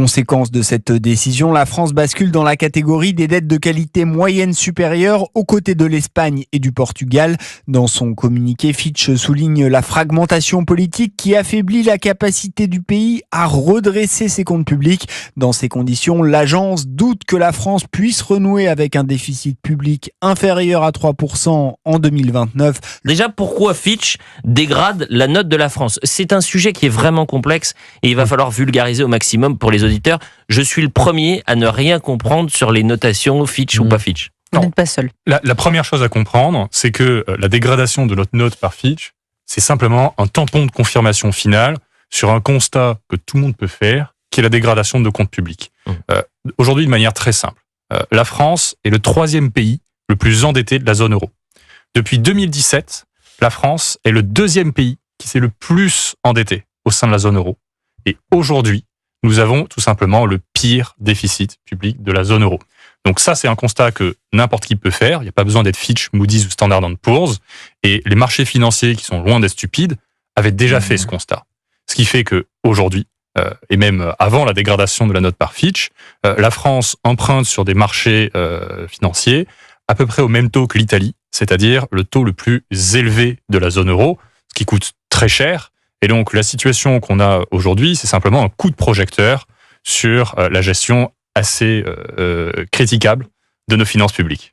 Conséquence de cette décision, la France bascule dans la catégorie des dettes de qualité moyenne supérieure aux côtés de l'Espagne et du Portugal. Dans son communiqué, Fitch souligne la fragmentation politique qui affaiblit la capacité du pays à redresser ses comptes publics. Dans ces conditions, l'agence doute que la France puisse renouer avec un déficit public inférieur à 3% en 2029. Déjà, pourquoi Fitch dégrade la note de la France ? C'est un sujet qui est vraiment complexe et il va falloir vulgariser au maximum pour les auditeurs. Je suis le premier à ne rien comprendre sur les notations Fitch ou pas Fitch. Vous n'êtes pas seul. La première chose à comprendre, c'est que la dégradation de notre note par Fitch, c'est simplement un tampon de confirmation finale sur un constat que tout le monde peut faire, qui est la dégradation de nos comptes publics. Aujourd'hui, de manière très simple, la France est le 3e pays le plus endetté de la zone euro. Depuis 2017, la France est le 2e pays qui s'est le plus endetté au sein de la zone euro. Et aujourd'hui, nous avons tout simplement le pire déficit public de la zone euro. Donc ça, c'est un constat que n'importe qui peut faire. Il n'y a pas besoin d'être Fitch, Moody's ou Standard & Poor's. Et les marchés financiers, qui sont loin d'être stupides, avaient déjà fait ce constat. Ce qui fait qu'aujourd'hui, et même avant la dégradation de la note par Fitch, la France emprunte sur des marchés financiers à peu près au même taux que l'Italie, c'est-à-dire le taux le plus élevé de la zone euro, ce qui coûte très cher. Et donc, la situation qu'on a aujourd'hui, c'est simplement un coup de projecteur sur la gestion assez critiquable de nos finances publiques.